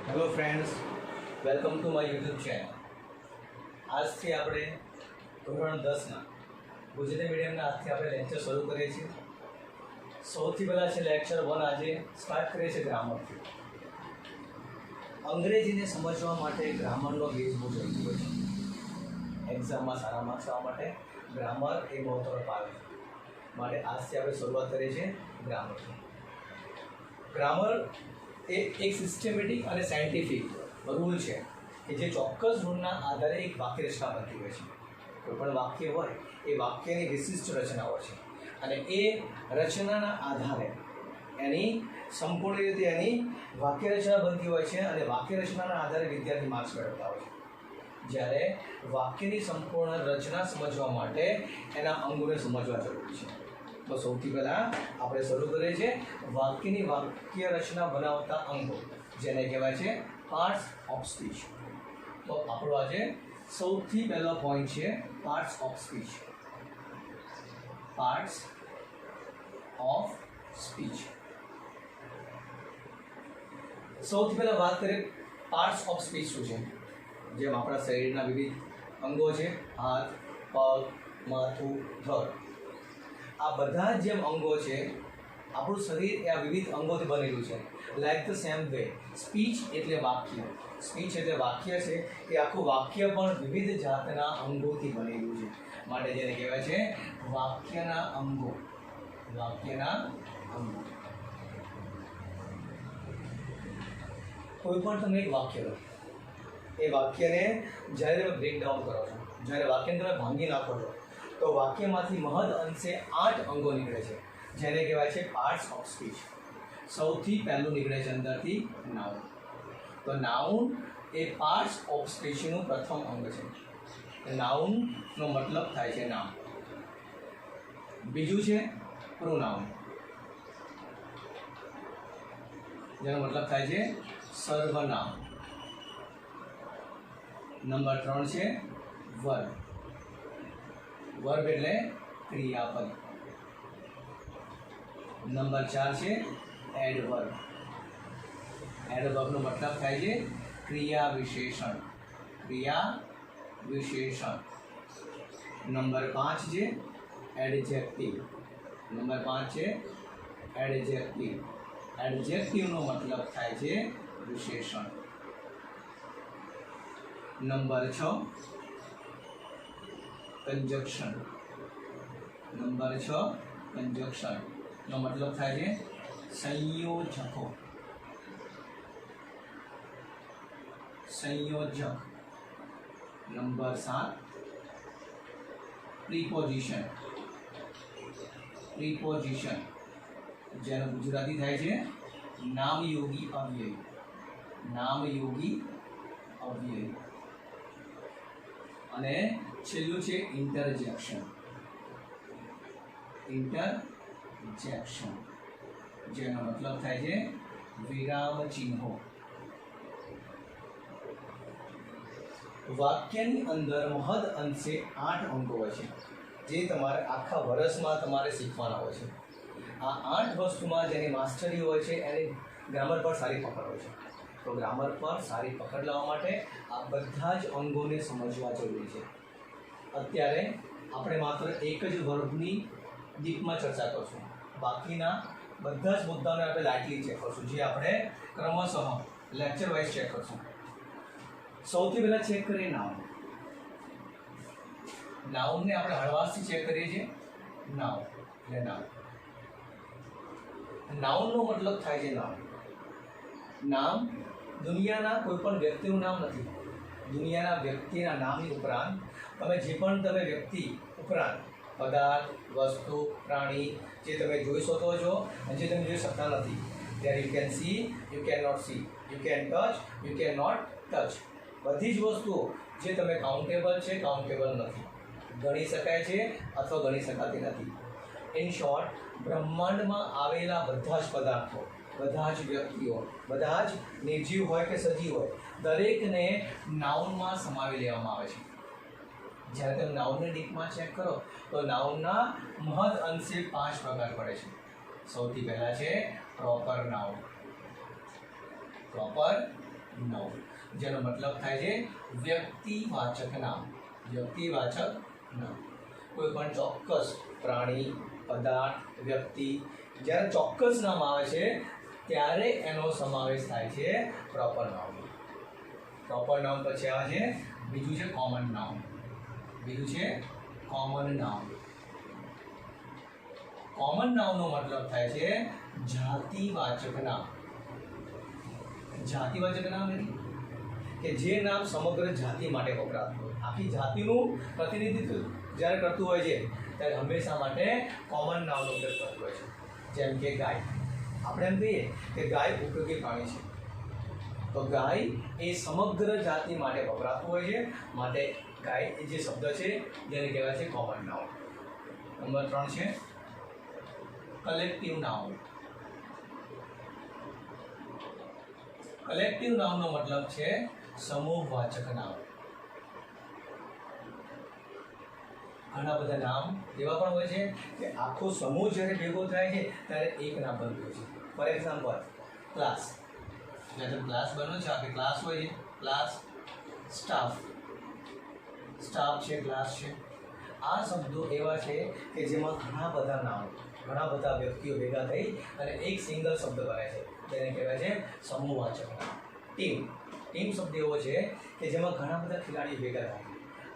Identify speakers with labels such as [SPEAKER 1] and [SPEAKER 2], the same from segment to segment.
[SPEAKER 1] Hello friends, welcome to my YouTube channel. આજથી આપણે ધોરણ 10ના ગુજરાતી મીડિયમના આજથી આપણે લેક્ચર શરૂ કરીએ છીએ. સૌથી પહેલાં છે લેક્ચર 1. આજે સ્ટાર્ટ કરીએ છીએ ગ્રામરથી. અંગ્રેજીને સમજવા માટે ગ્રામરનો બેઝ બહુ જરૂરી હોય છે. એક્ઝામમાં સારા માર્ક્સ આવવા માટે ગ્રામર એ મહત્વનો ભાગ છે. માટે આજથી આપણે શરૂઆત કરીએ છીએ ગ્રામરથી. ગ્રામર એ એક સિસ્ટમેટિક અને સાયન્ટિફિક રૂલ છે કે જે ચોક્કસ રૂલના આધારે એક વાક્ય રચના બનતી હોય છે. કોઈ પણ વાક્ય હોય એ વાક્યની વિશિષ્ટ રચનાઓ છે અને એ રચનાના આધારે એની સંપૂર્ણ રીતે એની વાક્ય રચના બનતી હોય છે અને વાક્ય રચનાના આધારે વિદ્યાર્થી માર્ક્સ મેળવતા હોય છે. જ્યારે વાક્યની સંપૂર્ણ રચના સમજવા માટે એના અંગોને સમજવા જરૂરી છે. તો સૌથી પહેલાં આપણે શરૂ કરીએ છીએ વાક્યની વાક્ય રચના બનાવતા અંગો, જેને કહેવાય છે પાર્ટ્સ ઓફ સ્પીચ. તો આપણો આજે સૌથી પહેલો પોઈન્ટ છે parts of speech. Parts of speech. સૌથી પહેલાં વાત કરીએ પાર્ટ્સ ઓફ સ્પીચ શું છે. જેમ આપણા શરીરના વિવિધ અંગો છે, હાથ, પગ, માથું, ધડ. આ બધા જેમ અંગો છે, આપણું શરીર એ આ વિવિધ અંગોથી બનેલું છે. Like the same way speech એટલે વાક્ય. સ્પીચ એટલે વાક્ય છે. એ આખું વાક્ય પણ વિવિધ જાતના અંગોથી બનેલું છે. માટે જેને કહેવાય છે વાક્યના અંગો. વાક્યના અંગો. કોઈ પણ તમે એક વાક્ય લો, એ વાક્યને જ્યારે તમે બ્રેકડાઉન કરો છો, જ્યારે વાક્યને તમે ભાંગી નાખો છો, તો વાક્યમાંથી મહદ અંશે 8 અંગો નીકળે છે, જેને કહેવાય છે પાર્ટ્સ ઓફ સ્પીચ. સૌથી પહેલું નીકળે છે અંદરથી નાઉન. તો નાઉન એ પાર્ટ્સ ઓફ સ્પીચનું પ્રથમ અંગ છે. નાઉનનો મતલબ થાય છે નામ. બીજું છે પ્રોનાઉન, જેનો મતલબ થાય છે સર્વનામ. નંબર 3 છે વર્બ. વર્બ એટલે ક્રિયાપદ. નંબર 4 છે એડવર્બ. એડવર્બનો મતલબ થાય છે ક્રિયા વિશેષણ. ક્રિયા વિશેષણ. નંબર 5 છે એડજેક્ટિવ. નંબર 5 છે એડજેક્ટિવ. એડજેક્ટિવનો મતલબ થાય છે વિશેષણ. Number 6 conjunction. નંબર 6 કંજક્શન નો મતલબ થાય છે સંયોજકો. સંયોજક. Number 7 preposition. પ્રિપોઝિશન જેનો ગુજરાતી થાય છે નામયોગી અવ્યય. નામયોગી અવ્યય. અને છેલ્લું છે ઇન્ટરજેક્શન. ઇન્ટરજેક્શન જેનો મતલબ થાય છે વિરામ ચિહ્નો. વાક્યની અંદર મહદ અંશે 8 અંગો હોય છે, જે તમારે આખા વર્ષમાં તમારે શીખવાના હોય છે. આ 8 વસ્તુમાં જેની માસ્ટરી હોય છે એની ગ્રામર પર સારી પકડ હોય છે. તો ગ્રામર પર સારી પકડ લાવવા માટે આ બધા જ અંગોને સમજવા જરૂરી છે. અત્યારે આપણે માત્ર એક જ વર્બની ડીપમાં ચર્ચા કરશું. બાકીના બધા જ મુદ્દાઓને આપણે લાઇટલી ચેક કરશું, જે આપણે ક્રમશઃ લેક્ચર વાઇઝ ચેક કરશું. સૌથી પહેલાં ચેક કરીએ નાઉન. નાઉનને આપણે હળવાશથી ચેક કરીએ છીએ. નાઉન એટલે નામ. નાઉનનો મતલબ થાય છે નામ. નામ દુનિયાના કોઈ પણ વ્યક્તિનું નામ નથી. દુનિયાના વ્યક્તિના નામની ઉપરાંત તમે જે પણ વ્યક્તિ ઉપરાંત પદાર્થ, વસ્તુ, પ્રાણી જે તમે જોઈ શકો છો અને જે તમે જોઈ શકતા નથી, there you can see, you cannot see, you can touch, you cannot touch. બધી જ વસ્તુઓ જે તમે કાઉન્ટેબલ છે, કાઉન્ટેબલ નથી, ગણી શકાય છે અથવા ગણી શકાતી નથી. ઇન શોર્ટ, બ્રહ્માંડમાં આવેલા બધા જ પદાર્થો, બધા જ વ્યક્તિઓ, બધા જ નિર્જીવ હોય કે સજીવ હોય, દરેકને નાઉનમાં સમાવી લેવામાં આવે છે. જ્યારે તમે નાઉનને ડીપમાં ચેક કરો તો નાઉનના મહદ અંશે 5 પ્રકાર પડે છે. સૌથી પહેલા છે પ્રોપર નાઉન. પ્રોપર નાઉન, જેનો મતલબ થાય છે વ્યક્તિવાચક નામ. વ્યક્તિવાચક નામ કોઈ પણ ચોક્કસ પ્રાણી, પદાર્થ, વ્યક્તિ જ્યારે ચોક્કસ નામ આવે છે ત્યારે એનો સમાવેશ થાય છે પ્રોપર નાઉન. પ્રોપર નાઉન પછી આવે છે બીજું છે કોમન નાઉન. બીજું છે કોમન નાઉન. કોમન નાઉનનો મતલબ થાય છે જાતિવાચક નામ. જાતિવાચક નામ એટલે કે જે નામ સમગ્ર જાતિ માટે વપરાતું હોય, આખી જાતિનું પ્રતિનિધિત્વ જ્યારે કરતું હોય છે ત્યારે હંમેશા માટે કોમન નાઉનનો ઉપયોગ કરતો હોય છે. જેમ કે ગાય, આપણે એમ કહીએ કે ગાય ઉપયોગી પ્રાણી છે, તો ગાય એ સમગ્ર જાતિ માટે વપરાતું હોય છે, માટે ગાય એ જે શબ્દ છે જેને કહેવાય છે કોમન નાઉન. નંબર 3 છે કલેક્ટિવ નાઉન. કલેક્ટિવ નાઉનનો મતલબ છે સમૂહવાચક નામ. ઘણા બધા નામ એવા પણ હોય છે કે આખો સમૂહ જ્યારે ભેગો થાય છે ત્યારે એક નામ બનતું હોય છે. For example class. જ્યારે ક્લાસ બનો છે આપણે ક્લાસ હોય છે, ક્લાસ. સ્ટાફ, સ્ટાફ છે, ક્લાસ છે. આ શબ્દો એવા છે કે જેમાં ઘણા બધા નામ, ઘણા બધા વ્યક્તિઓ ભેગા થઈ અને એક સિંગલ શબ્દ બને છે, તેને કહેવાય છે સમૂહવાચક નામ. ટીમ. ટીમ શબ્દ એવો છે કે જેમાં ઘણા બધા ખેલાડીઓ ભેગા થાય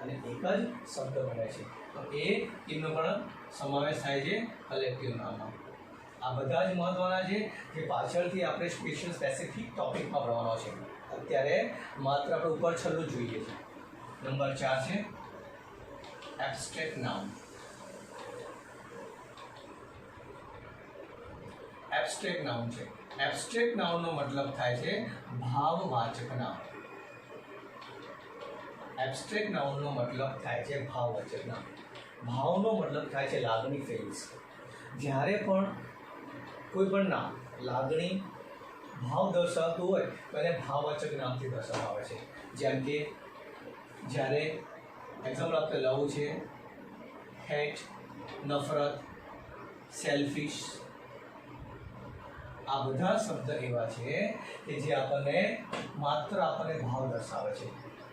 [SPEAKER 1] અને એક જ શબ્દ બને છે, તો એ ટીમનો પણ સમાવેશ થાય છે કલેક્ટિવ નામમાં. આ બધા જ મહત્વના છે જે પાછળથી આપણે સ્પેસિફિક ટોપિકમાં ભણવાનો છે. અત્યારે માત્ર આપણે ઉપર છેલ્લું જોઈએ છે. નંબર 4 છે એબ્સ્ટ્રેક્ટ નાઉન. એબ્સ્ટ્રેક્ટ નાઉન છે. એબ્સ્ટ્રેક્ટ નાઉનનો મતલબ થાય છે ભાવવાચક નામ. એબ્સ્ટ્રેક્ટ નાઉનનો મતલબ થાય છે ભાવવાચક નામ. ભાવનો મતલબ થાય છે લાગણી, ફિલિંગ્સ. જ્યારે પણ કોઈ પણ નામ લાગણી, ભાવ દર્શાવતું હોય તો એને ભાવવાચક નામથી દર્શાવવામાં આવે છે. જેમ કે જ્યારે એક્ઝામ્પલ આપણે લવ છે, હેટ, નફરત, સેલ્ફિશ, આ બધા શબ્દ એવા છે કે જે આપણને માત્ર આપણને ભાવ દર્શાવે છે.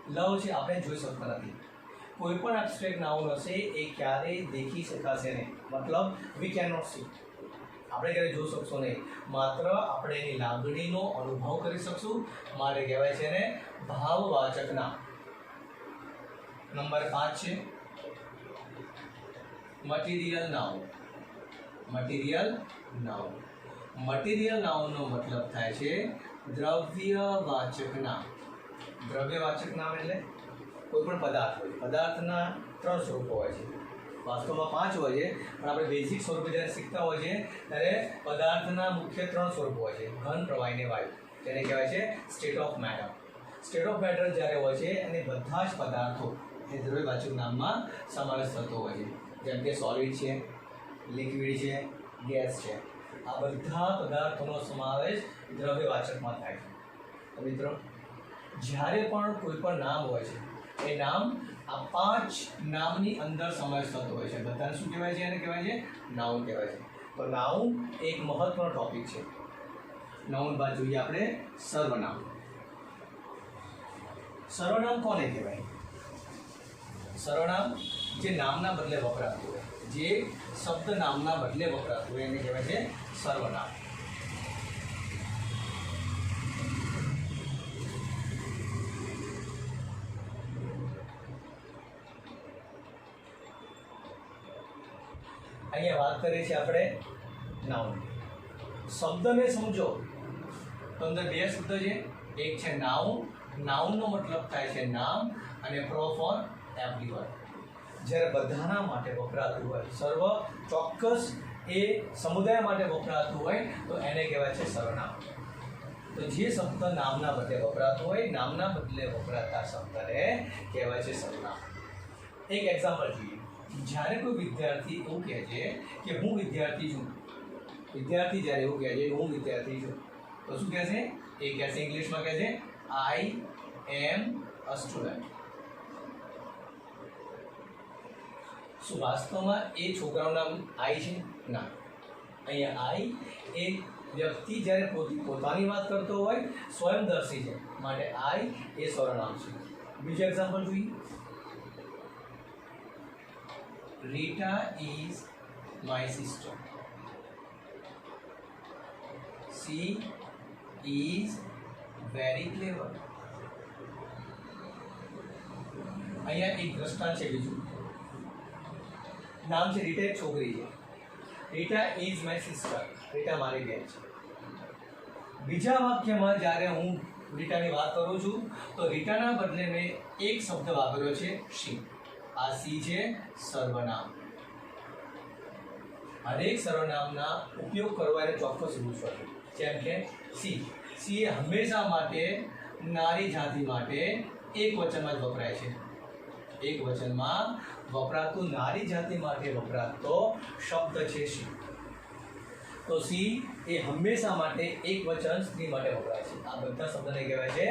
[SPEAKER 1] લવ છે આપણે જોઈ શકતા નથી. કોઈ પણ એબ્સ્ટ્રેક્ટ નાઉન હશે એ ક્યારેય દેખી શકાશે નહીં, મતલબ વી કેન નોટ સી. આપણે ક્યારેય જોઈ શકશો નહીં, માત્ર આપણે એની લાગણીનો અનુભવ કરી શકશું, માટે કહેવાય છે એને ભાવવાચક નામ. નંબર 5 છે material noun. Material noun. Material નાઉનનો મતલબ થાય છે દ્રવ્યવાચક નામ. દ્રવ્યવાચક નામ એટલે કોઈ પણ પદાર્થ હોય, પદાર્થના 3 સ્વરૂપો હોય છે. વાસ્તવમાં 5 હોય છે, પણ આપણે બેઝિક સ્વરૂપે જ્યારે શીખતા હોય છે ત્યારે પદાર્થના મુખ્ય 3 સ્વરૂપો હોય છે: ઘન, પ્રવાહી અને વાયુ. તેને કહેવાય છે state of matter. State of matter જ્યારે હોય છે અને બધા જ પદાર્થો એ દ્રવ્યવાચક નામમાં સમાવેશ થતો હોય છે. જેમ કે સોલિડ છે, લિક્વિડ છે, ગેસ છે. આ બધા પદાર્થોનો સમાવેશ દ્રવ્યવાચકમાં થાય છે. તો મિત્રો, જ્યારે પણ કોઈ પણ નામ હોય છે એ નામ આ 5 નામની અંદર સમાવેશ થતો હોય છે. બધાને શું કહેવાય છે? એને કહેવાય છે નાઉન કહેવાય છે. તો નાઉન એક મહત્વનો ટોપિક છે. નાઉન બાદ જોઈએ આપણે સર્વનામ. સર્વનામ કોને કહેવાય? સર્વનામ જે નામના બદલે વપરાતું હોય, જે શબ્દ નામના બદલે વપરાતું હોય એને કહેવાય છે સર્વનામ. અહીંયા વાત કરીએ છીએ આપણે નાઉન. શબ્દને સમજો તો અંદર 2 શબ્દ છે. એક છે નાઉન. નાઉનનો મતલબ થાય છે નામ, અને પ્રો ફોર એવરીવન. જ્યારે બધાના માટે વપરાતું હોય, સર્વ ચોક્કસ એ સમુદાય માટે વપરાતું હોય તો એને કહેવાય છે સર્વનામ. તો જે શબ્દ નામના બદલે વપરાતું હોય, નામના બદલે વપરાતા શબ્દને કહેવાય છે સર્વનામ. એક એક્ઝામ્પલ જોઈએ. જ્યારે કોઈ વિદ્યાર્થી એવું કહે છે કે હું વિદ્યાર્થી છું, વિદ્યાર્થી જ્યારે એવું કહે છે હું વિદ્યાર્થી છું, તો શું કહે છે? એ કહે છે, ઇંગ્લિશમાં કહે છે આઈ એમ અ સ્ટુડન્ટ. શું વાસ્તવમાં એ છોકરાનું નામ આઈ છે? ના. અહીંયા આઈ એ વ્યક્તિ જ્યારે પોતાની વાત કરતો હોય સ્વયંદર્શી છે માટે આઈ એ સર્વનામ છે. બીજું એક્ઝામ્પલ જોઈએ. Rita is my sister. She is very ક્લેવર. અહીંયા એક દ્રષ્ટાંત છે. બીજું નામ છે રીટા, એક છોકરી છે. Rita is my sister. Rita મારી બેન છે. બીજા વાક્યમાં જ્યારે હું રીટાની વાત કરું છું તો રીટાના બદલે મેં એક શબ્દ વાપર્યો છે શી. આ સી છે સર્વનામ. હરેક સર્વનામના ઉપયોગ કરવા એને ચોક્કસ રૂલ્સ હોય. જેમ કે સી. સી એ હંમેશા માટે નારી જાતિ માટે એક વચનમાં જ વપરાય છે. એક વચનમાં વપરાતું નારી જાતિ માટે વપરાતો શબ્દ છે સી. તો સી એ હંમેશા માટે એક વચન સ્ત્રી માટે વપરાય છે. આ બધા શબ્દને કહેવાય છે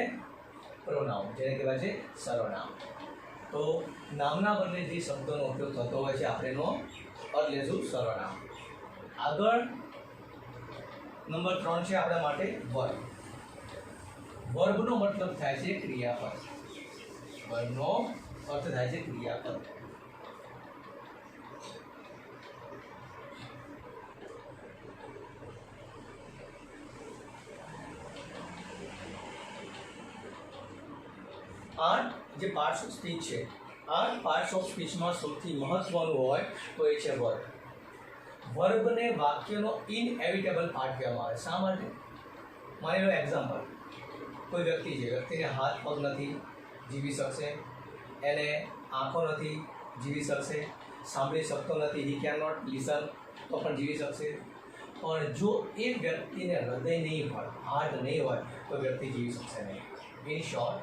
[SPEAKER 1] પ્રોનાઉન, જેને કહેવાય છે સર્વનામ. તો નામના બદલે જે શબ્દોનો ઉપયોગ થતો હોય છે આપણે એનો અર્થ લેશું સર્વનામ. આગળ નંબર 3 છે આપણા માટે વર્બ. વર્બનો મતલબ થાય છે ક્રિયાપદ. વર્બનો અર્થ થાય છે ક્રિયાપદ. આઠ જે પાર્ટ્સ ઓફ સ્પીચ છે, 8 પાર્ટ્સ ઓફ સ્પીચમાં સૌથી મહત્વનું હોય તો એ છે વર્બ. વર્બને વાક્યનો ઇનએવિટેબલ પાર્ટ કહેવામાં આવે. શા માટે? માની લો એક્ઝામ્પલ, કોઈ વ્યક્તિ છે, વ્યક્તિને હાથ પગ નથી, જીવી શકશે. એને આંખો નથી, જીવી શકશે. સાંભળી શકતો નથી, હી કેન નોટ લિસન, તો પણ જીવી શકશે. પણ જો એ વ્યક્તિને હૃદય નહીં હોય, હાર્ટ નહીં હોય, તો વ્યક્તિ જીવી શકશે નહીં. ઇન શોર્ટ,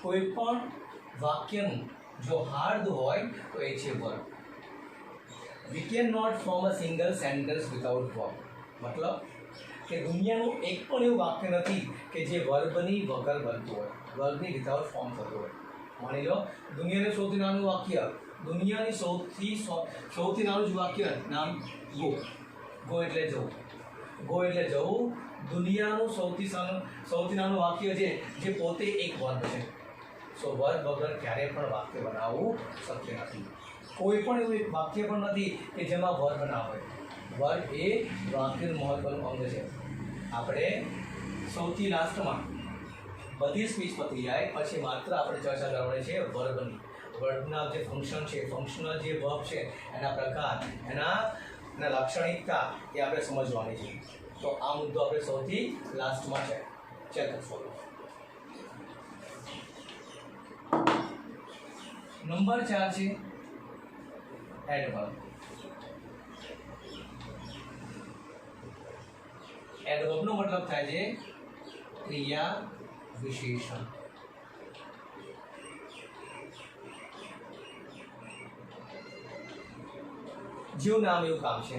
[SPEAKER 1] કોઈ પણ વાક્યનું જો હાર્દ હોય તો એ છે verb. We can not form a single sentence without verb. મતલબ કે દુનિયાનું એક પણ એવું વાક્ય નથી કે જે વર્બની વગર બનતું હોય, વર્બની વિધાઉટ ફોર્મ થતું હોય. માની લો દુનિયાનું સૌથી નાનું વાક્ય, દુનિયાની સૌથી નાનું જ વાક્ય નામ ગો. ગો એટલે જવું. ગો એટલે જવું. દુનિયાનું સૌથી નાનું વાક્ય છે જે પોતે એક વર્બ છે. સો વર્બ વગર ક્યારેય પણ વાક્ય બનાવવું શક્ય નથી. કોઈ પણ એવું એક વાક્ય પણ નથી કે જેમાં વર્બ ના હોય. વર્બ એ વાક્યનું મહત્વનું અંગ છે. આપણે સૌથી લાસ્ટમાં બધી સ્પીચ પતી જાય પછી માત્ર આપણે ચર્ચા કરવાની છે વર્બની. વર્બના જે ફંક્શન છે, ફંક્શનલ જે વર્બ છે, એના પ્રકાર, એના લાક્ષણિકતા એ આપણે સમજવાની છે. તો આ મુદ્દો આપણે સૌથી લાસ્ટમાં ચેક કરશું. નંબર 4 છે એડવર્બ. એડવર્બનો મતલબ થાય છે ક્રિયા વિશેષણ. જેવું નામ એવું કામ છે.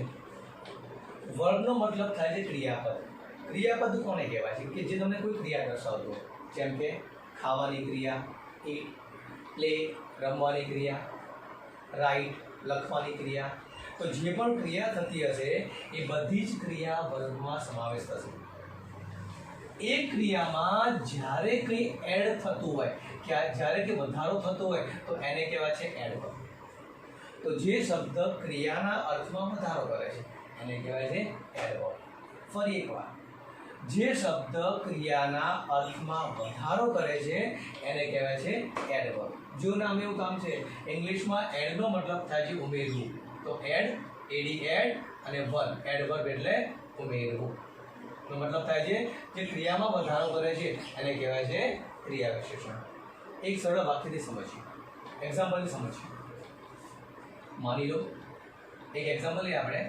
[SPEAKER 1] વર્બનો મતલબ થાય છે ક્રિયાપદ. ક્રિયાપદ કોને કહેવાય છે? કે જે તમને કોઈ ક્રિયા દર્શાવતો હોય. જેમ કે ખાવાની ક્રિયા, ઈટ, પ્લે, રમવાની ક્રિયા, રાઇટ, લખવાની ક્રિયા. તો જે પણ ક્રિયા થતી હશે એ બધી જ ક્રિયા વર્બમાં સમાવેશ થશે. એ ક્રિયામાં જ્યારે કંઈ એડ થતું હોય, કે જ્યારે કે વધારો થતો હોય તો એને કહેવાય છે એડવર્બ. તો જે શબ્દ ક્રિયાના અર્થમાં વધારો કરે છે એને કહેવાય છે એડવર્બ. ફરી એકવાર, જે શબ્દ ક્રિયાના અર્થમાં વધારો કરે છે એને કહેવાય છે એડવર્બ. જો નામ એવું કામ છે. ઇંગ્લિશમાં એડનો મતલબ થાય છે ઉમેરવું. તો એડ, એડી એડ, અને વર્બ, એડવર્બ એટલે ઉમેરવું. નો મતલબ થાય છે જે ક્રિયામાં વધારો કરે છે એને કહેવાય છે ક્રિયા વિશેષણ. એક સરળ વાક્યથી સમજીએ, એક્ઝામ્પલથી સમજીએ. માની લો એક એક્ઝામ્પલ લઈએ આપણે.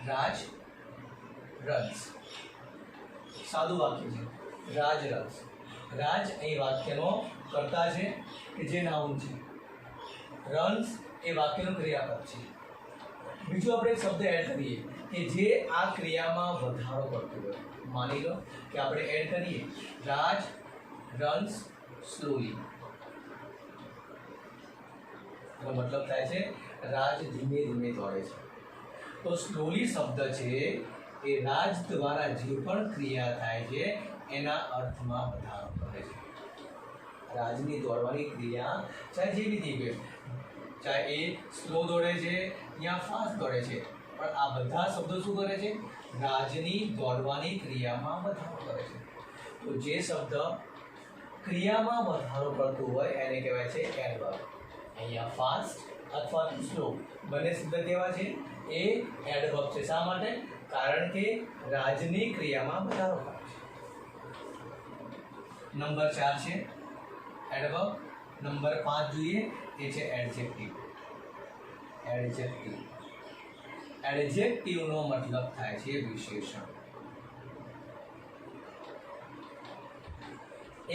[SPEAKER 1] રાજ રન્સ. સાદું વાક્ય છે, રાજ રન્સ. રાજ એ વાક્યનો કર્તા છે કે જે નાઉન છે. રન્સ એ વાક્યનું ક્રિયાપદ છે. બીજું આપણે એક શબ્દ એડ કરીએ કે જે આ ક્રિયામાં વધારો કરતું હોય. માની લો કે આપણે એડ કરીએ રાજ રન્સ સ્લોલી. એનો મતલબ થાય છે રાજ ધીમે ધીમે દોડે છે. તો સ્લોલી શબ્દ છે એ રાજ દ્વારા જે પણ ક્રિયા થાય છે એના અર્થમાં વધારો કરે છે. રાજની દોડવાની ક્રિયા ચાહે જેવી થઈ ગઈ, ચાહે એ સ્લો દોડે છે યા ફાસ્ટ દોડે છે, પણ આ બધા શબ્દો શું કરે છે? રાજની દોડવાની ક્રિયામાં વધારો કરે છે. તો જે શબ્દ ક્રિયામાં વધારો કરતું હોય એને કહેવાય છે એડવર્બ. અહીંયા ફાસ્ટ અથવા સ્લો બંને શબ્દ કેવા છે? એ એડવર્બ છે. શા માટે? કારણ કે રાજની ક્રિયામાં વધારો કરે છે. નંબર 4 છે એડવર્બ. નંબર 5 જોઈએ, એ છે એડજેક્ટિવ. એડજેક્ટિવ એડજેક્ટિવનો મતલબ થાય છે વિશેષણ.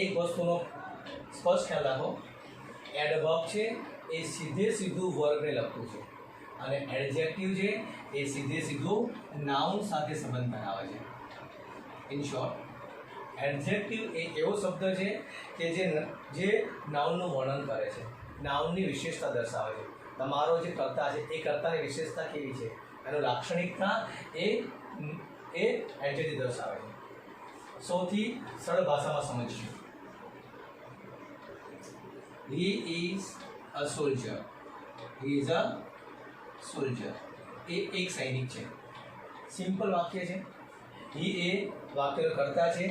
[SPEAKER 1] એક વસ્તુનો સ્પષ્ટ ખ્યાલ રાખો, એડવર્બ છે એ સીધું વર્ગને લખતું છે અને એડજેક્ટિવ છે એ સીધું નાઉન સાથે સંબંધ બનાવે છે. ઇન શોર્ટ, એડજેક્ટિવ એ એવો શબ્દ છે કે જે નાઉનનું વર્ણન કરે છે, નાઉનની વિશેષતા દર્શાવે છે. તમારો જે કર્તા છે એ કર્તાની વિશેષતા કેવી છે, એનો લાક્ષણિકતા એ એડજેક્ટિવ દર્શાવે છે. સૌથી સરળ ભાષામાં સમજીશું. He is a soldier. He is a soldier. એ એક સૈનિક છે. સિમ્પલ વાક્ય છે. he એ વાક્યનો કર્તા છે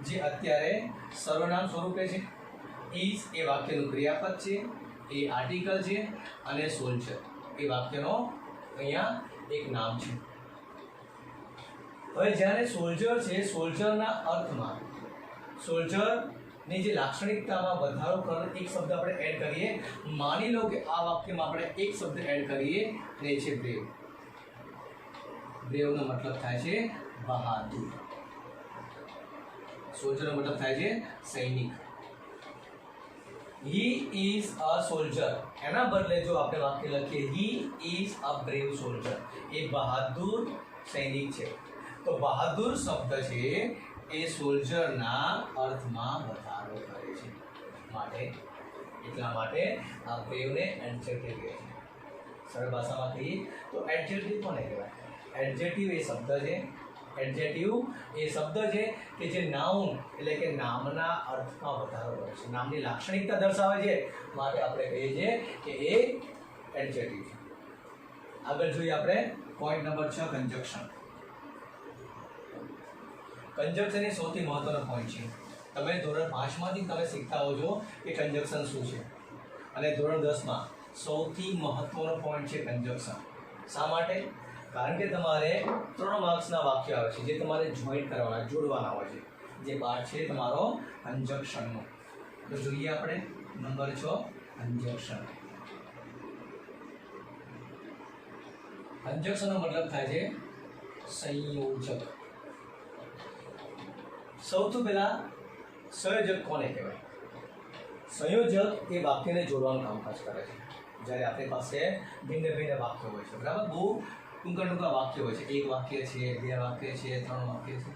[SPEAKER 1] જે અત્યારે સર્વનામ સ્વરૂપે છે. is એ વાક્યનું ક્રિયાપદ છે, એ આર્ટિકલ છે, અને સોલ્જર એ વાક્યનો અહીંયા એક નામ છે. હવે જ્યારે સોલ્જર છે, સોલ્જરના અર્થમાં સોલ્જરની જે લાક્ષણિકતામાં વધારો કરતો એક શબ્દ આપણે એડ કરીએ. માની લો કે આ વાક્યમાં આપણે એક શબ્દ એડ કરીએ અને એ છે બ્રેવ. બ્રેવનો મતલબ થાય છે બહાદુર. સોલ્જરનો મતલબ થાય છે સૈનિક. He is a soldier. એના બદલે જો આપણે વાક્ય લખીએ he is a brave soldier, એ બહાદુર સૈનિક છે. તો બહાદુર શબ્દ છે એ સોલ્જરના અર્થમાં વધારો કરે છે. એટલા માટે આ બ્રેવને એડજેક્ટિવ કહે છે. સરળ ભાષામાં કહીએ તો એડજેક્ટિવ કોને કહેવાય? એડજેક્ટિવ એ શબ્દ છે. એડજેક્ટિવ એ શબ્દ છે કે જે નાઉન એટલે કે નામના અર્થમાં વધારો કરે છે, નામની લાક્ષણિકતા દર્શાવે છે, માટે આપણે કહીએ છીએ કે એ એડજેક્ટિવ છે. આગળ જોઈએ આપણે પોઈન્ટ નંબર 6, કન્જક્શન. કન્જક્શન એ સૌથી મહત્વનો પોઈન્ટ છે. તમે ધોરણ 5 માંથી તમે શીખતા હો છો કે કન્જક્શન શું છે, અને ધોરણ 10 માં સૌથી મહત્વનો પોઈન્ટ છે કન્જક્શન. શા માટે? કારણ કે તમારે 3 માર્ક્સના વાક્ય આવે છે જે તમારે જોઈન્ટ કરવાના, જોડવાના હોય છે. જે પાર્ટ છે તમારો કન્જક્શનનો. તો જોઈએ આપણે નંબર 6, કન્જક્શન. કન્જક્શનનો મતલબ થાય છે સંયોજક. સૌથી પહેલા સંયોજક કોને કહેવાય? સંયોજક એ વાક્યને જોડવાનું કામકાજ કરે છે. જ્યારે આપણી પાસે ભિન્ન વાક્યો હોય છે, બરાબર, બહુ ટૂંકા વાક્ય હોય છે. એક વાક્ય છે, 2 વાક્ય છે, 3 વાક્ય છે.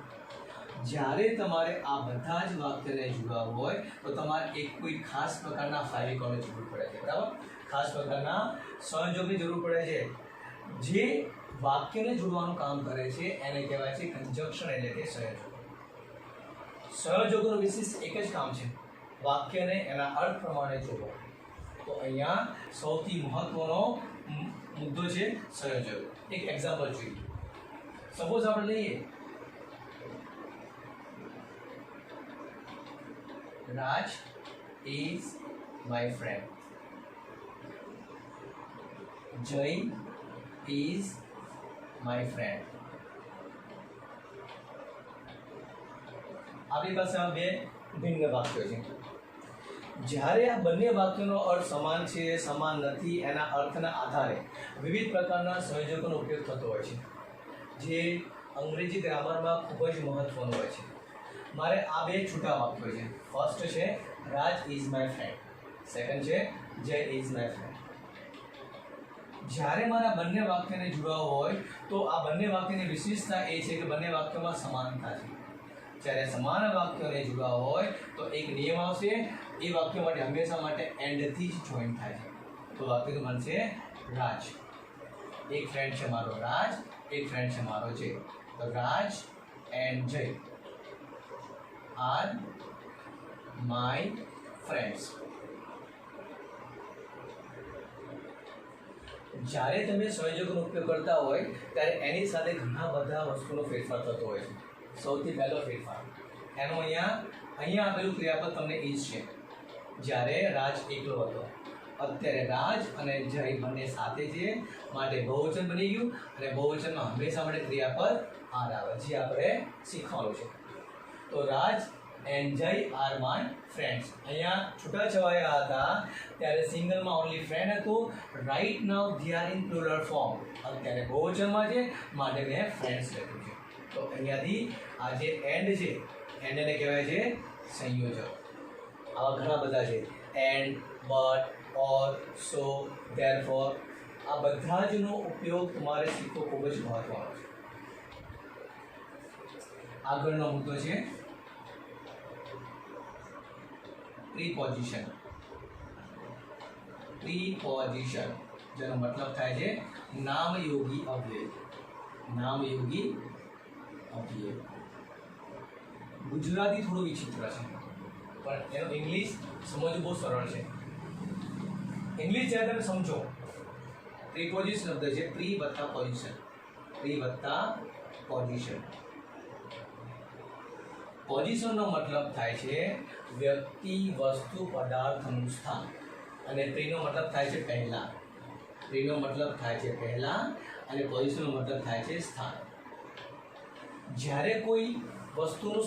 [SPEAKER 1] જ્યારે તમારે આ બધા જ વાક્યને જોડવા હોય તો તમારે કોઈ ખાસ પ્રકારના ફેવિકોલની જરૂર પડે છે, બરાબર. ખાસ પ્રકારના સંયોજકની જરૂર પડે છે જે વાક્યને જોડવાનું કામ કરે છે. એને કહેવાય છે કન્જક્શન, એટલે કે સંયોજક. સંયોજકોનું વિશિષ્ટ એક જ કામ છે, વાક્યને એના અર્થ પ્રમાણે જોડવો. તો અહીંયા સૌથી મહત્વનો મુદ્દો છે સંયોજક. એક એક્ઝામ્પલ જોઈએ. સપોઝ આપણે લઈએ Raj is my friend. Jay is my friend. આપણી પાસે આ 2 ભિન્ન વાક્યો છે. જ્યારે આ બંને વાક્યોનો અર્થ સમાન છે, સમાન નથી, એના અર્થના આધારે વિવિધ પ્રકારના સંયોજકોનો ઉપયોગ થતો હોય છે, જે અંગ્રેજી ગ્રામરમાં ખૂબ જ મહત્વનું હોય છે. મારે આ 2 છૂટા વાક્યો છે. ફર્સ્ટ છે રાજ ઇઝ માય ફ્રેન્ડ, સેકન્ડ છે જય ઇઝ માય ફ્રેન્ડ. જ્યારે મારે આ બંને વાક્યને જોડવા હોય તો આ બંને વાક્યની વિશેષતા એ છે કે બંને વાક્યોમાં સમાનતા છે. જ્યારે સમાન વાક્યોને જોડવા હોય તો એક નિયમ આવશે, એ વાક્ય માટે હંમેશા માટે એન્ડથી જ જોઈન થાય છે. તો વાક્ય બનશે રાજ. એક ફ્રેન્ડ છે મારો રાજ, એક ફ્રેન્ડ છે મારો જય. તો રાજ એન્ડ જય આર માય ફ્રેન્ડ્સ. જ્યારે તમે સંયોજકોનો ઉપયોગ કરતા હોય ત્યારે એની સાથે ઘણા બધા વસ્તુનો ફેરફાર થતો હોય છે. સૌથી પહેલો ફેરફાર એનો અહીંયા આપેલું ક્રિયાપદ તમને ઇઝ છે. જ્યારે રાજ એકલો હતો, અત્યારે રાજ અને જય બંને સાથે છે માટે બહુવચન બની ગયું અને બહુવચનમાં હંમેશા માટે ક્રિયાપદ આર આવે, જે આપણે શીખવાનું છે. તો રાજ એન્ડ જય આર માય ફ્રેન્ડ્સ. અહીંયા છૂટાછવાયા હતા ત્યારે સિંગલમાં ઓનલી ફ્રેન્ડ હતું. Right now they are in plural form, અત્યારે બહુવચનમાં છે માટે મેં ફ્રેન્ડ્સ લખ્યું છે. તો અહીંયાથી આ જે એન્ડ છે એન્ડને કહેવાય છે સંયોજક. આવા ઘણા બધા છે, and, but, or, so, therefore. આ બધા જનો ઉપયોગ તમારે શીખવો ખૂબ જ મહત્વનો છે. આગળનો મુદ્દો છે પ્રીપોઝિશન. પ્રીપોઝિશન જેનો મતલબ થાય છે નામયોગી અવયવ. નામયોગી અવયવ. ગુજરાતી થોડું વિચિત્ર છે પણ એનો ઇંગ્લિશ સમજવું બહુ સરળ છે. ઇંગ્લિશ જ્યારે તમે સમજો, પ્રીપોઝિશન શબ્દ છે પ્રી વત્તા પોઝિશન. પ્રી વત્તા પોઝિશન. પોઝિશનનો મતલબ થાય છે વ્યક્તિ, વસ્તુ, પદાર્થનું સ્થાન. અને પ્રીનો મતલબ થાય છે પહેલા. પ્રીનો મતલબ થાય છે પહેલા અને પોઝિશનનો મતલબ થાય છે સ્થાન. જ્યારે કોઈ વસ્તુનું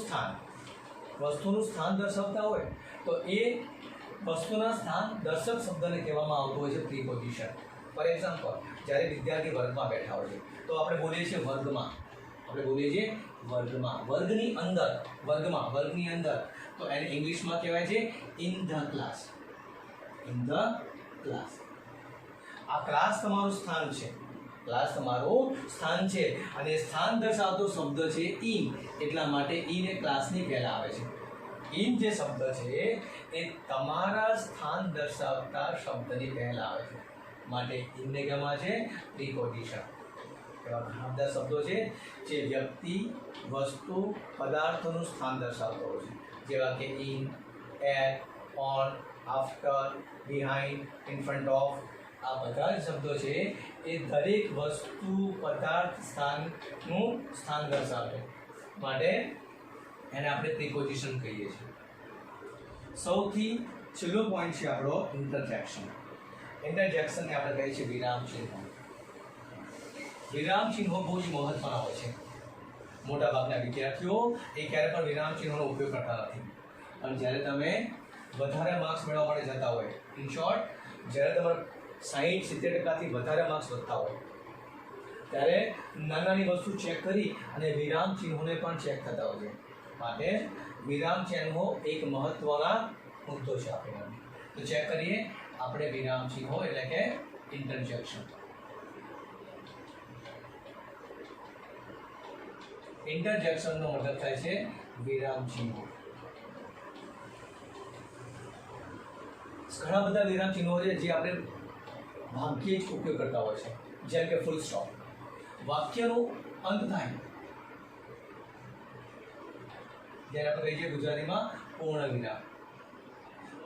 [SPEAKER 1] સ્થાન દર્શાવતા હોય તો એ વસ્તુના સ્થાન દર્શક શબ્દને કહેવામાં આવતું હોય છે પ્રીપોઝિશન. ફોર એક્ઝામ્પલ, જ્યારે વિદ્યાર્થી વર્ગમાં બેઠા હોય છે તો આપણે બોલીએ છીએ વર્ગમાં. વર્ગની અંદર, વર્ગની અંદર. તો એને ઇંગ્લિશમાં કહેવાય છે in the class. In the class. આ ક્લાસ તમારું સ્થાન છે. ક્લાસ તમારું સ્થાન છે અને સ્થાન દર્શાવતો શબ્દ છે ઇન, એટલા માટે ઇન એ ક્લાસની પહેલા આવે છે. ઇન જે શબ્દ છે એ તમારા સ્થાન દર્શાવતા શબ્દની પહેલા આવે છે માટે ઇનને કહેવામાં છે પ્રીપોઝિશન. એવા ઘણા બધા શબ્દો છે જે વ્યક્તિ, વસ્તુ, પદાર્થોનું સ્થાન દર્શાવતો હોય છે, જેવા કે in, at, on, after, behind, in front of. આ બધા જ શબ્દો છે એ દરેક વસ્તુ, પદાર્થ, સ્થાનનું સ્થાન દર્શાવે માટે એને આપણે પ્રીપોઝિશન કહીએ છીએ. સૌથી છેલ્લો પોઈન્ટ છે આપણો ઇન્ટરજેક્શન. ઇન્ટરજેક્શનને આપણે કહીએ છીએ વિરામ ચિહ્નો. વિરામ ચિહ્નો બહુ જ મહત્વના હોય છે. મોટાભાગના વિદ્યાર્થીઓ એ ક્યારે પણ વિરામ ચિહ્નોનો ઉપયોગ કરતા નથી. અને જ્યારે તમે વધારે માર્ક્સ મેળવવા માટે જતા હોય, ઇન શોર્ટ જ્યારે તમારે 60-70% વધારે માર્ક્સ વધતા હોય ત્યારે નાની વસ્તુ ચેક કરી અને વિરામ ચિહ્નોને પણ ચેક થતા હોય છે. માટે વિરામ ચિહ્નો એક મહત્વના મુદ્દો છે આપણે. તો ચેક કરીએ આપણે વિરામ ચિહ્નો એટલે કે ઇન્ટરજેક્શન. ઇન્ટરજેક્શનનો મતલબ થાય છે વિરામ ચિહ્નો. ઘણા બધા વિરામ ચિહ્નો છે જે આપણે ભાગ્યે જ ઉપયોગ કરતા હોય છે, જેમ કે ફૂલ સ્ટોપ. વાક્યનો અંત થાય જ્યારે આપણે કહીએ ગુજરાતીમાં પૂર્ણ વિરામ.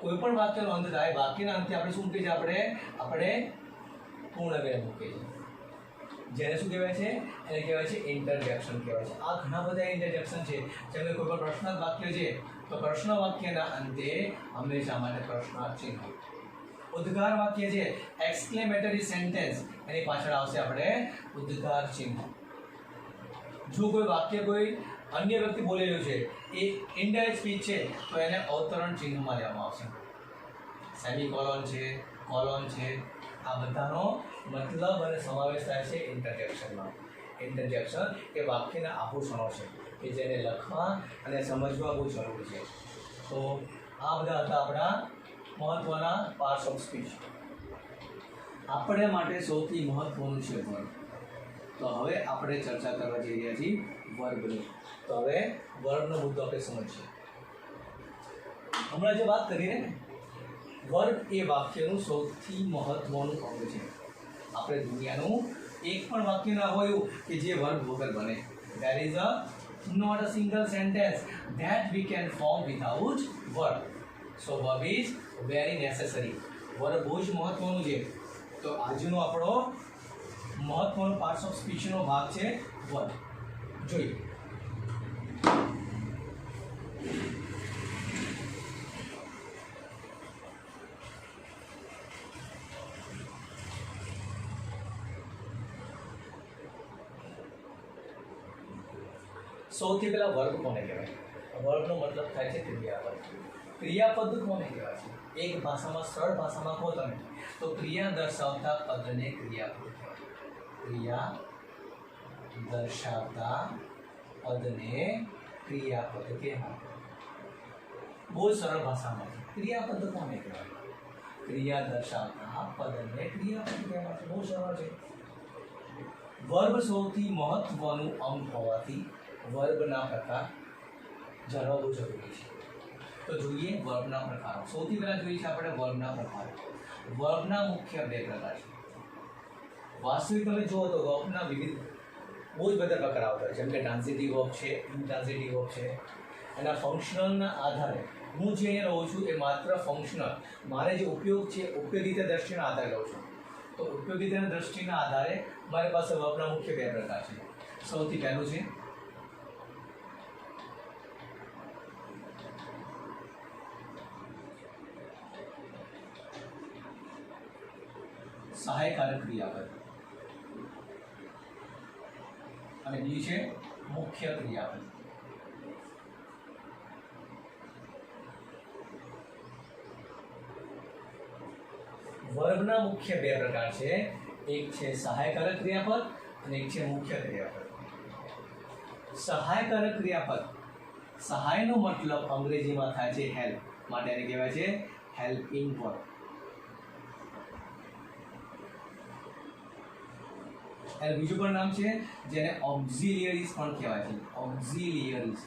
[SPEAKER 1] કોઈ પણ વાક્યનો અંત થાય, વાક્યના અંતે આપણે શું કહીએ છીએ? આપણે પૂર્ણ વિરામ મૂકીએ છીએ. જેને શું કહેવાય છે? એને કહેવાય છે ઇન્ટરજેક્શન કહેવાય છે. આ ઘણા બધા ઇન્ટરજેક્શન છે. જેમ કે કોઈ પણ પ્રશ્નાર્થ વાક્ય છે તો પ્રશ્ન વાક્યના અંતે હંમેશા માટે પ્રશ્નાર્થ ચિહ્ન. ઉદ્ગાર વાક્ય છે, એક્સક્લેમેટરી સેન્ટેન્સ, એની પાછળ આવશે આપણે ઉદ્ગાર ચિહ્ન. જો કોઈ વાક્ય કોઈ અન્ય વ્યક્તિ બોલી રહ્યું છે, એ ઇનડાયરેક્ટ સ્પીચ છે, તો એને અવતરણ ચિહ્નમાં લેવામાં આવશે. સેમિકોલોન છે, કોલોન છે, આ બધાનો મતલબ અને સમાવેશ થાય છે ઇન્ટરજેક્શનમાં. ઇન્ટરજેક્શન એ વાક્યના આભૂષણો છે કે જેને લખવા અને સમજવા બહુ જરૂરી છે. તો આ બધા હતા આપણા મહત્વના પાર્ટ્સ ઓફ સ્પીચ. આપણે માટે સૌથી મહત્વનું છે વર્ગ. તો હવે આપણે ચર્ચા કરવા જઈ રહ્યા છીએ વર્ગની. તો હવે વર્ગનો મુદ્દો આપણે સમજીએ. હમણાં જે વાત કરીને વર્ગ એ વાક્યનું સૌથી મહત્વનું અંગ છે. આપણે દુનિયાનું એક પણ વાક્ય ના હોય કે જે વર્ગ વગર બને. There is not a single sentence that we can form without verb. So verb is very necessary. verb બહુ જ મહત્વનું છે. તો આજનો આપણો મહત્વનો પાર્ટ્સ ઓફ સ્પીચનો ભાગ છે વર્બ. જોઈએ સૌથી પહેલા વર્બ કોને કહેવાય? વર્બનો મતલબ થાય છે ક્રિયાપદ. ક્રિયાપદ કોને કહેવાય છે? એક ભાષામાં સરળ ભાષામાં કહો તમે તો ક્રિયા દર્શાવતા પદને ક્રિયાપદ કહેવાય. ક્રિયા દર્શાવતા પદને ક્રિયાપદ કહેવાય. બહુ સરળ ભાષામાં ક્રિયાપદ કોને કહેવાય? ક્રિયા દર્શાવતા પદને ક્રિયાપદ કહેવાય છે. બહુ સરળ છે. વર્બ સૌથી મહત્વનું અંગ હોવાથી વર્બના પ્રકાર જાણવા બહુ જરૂરી છે. તો જોઈએ વર્બના પ્રકારો. સૌથી પહેલા જોઈએ છે આપણે વર્બના પ્રકારો. વર્બના મુખ્ય બે પ્રકાર છે. વાસ્તવિક તમે જુઓ તો વર્બના વિવિધ બહુ જ બધા પ્રકાર આવતા હોય છે. જેમ કે ટ્રાન્ઝિટિવ વર્બ છે, ઇન્ટ્રાન્ઝિટિવ વર્બ છે. એના ફંક્શનલના આધારે હું જે અહીંયા રહું છું એ માત્ર ફંક્શનલ મારે જે ઉપયોગ છે ઉપયોગિતા દ્રષ્ટિના આધારે રહું છું. તો ઉપયોગિતાના દ્રષ્ટિના આધારે મારી પાસે વર્બના મુખ્ય બે પ્રકાર છે. સૌથી પહેલું છે સહાયકારક ક્રિયાપદ અને બીજું છે મુખ્ય ક્રિયાપદ. વર્બના મુખ્ય બે પ્રકાર છે. એક છે સહાયકારક ક્રિયાપદ અને એક છે મુખ્ય ક્રિયાપદ. સહાયકારક ક્રિયાપદ, સહાયનો મતલબ અંગ્રેજીમાં થાય છે હેલ્પ, માટે એને કહેવાય છે હેલ્પિંગ વર્બ. એનું બીજું પણ નામ છે જેને ઓક્ઝિલિયરીઝ પણ કહેવાય છે. ઓક્ઝિલિયરીઝ.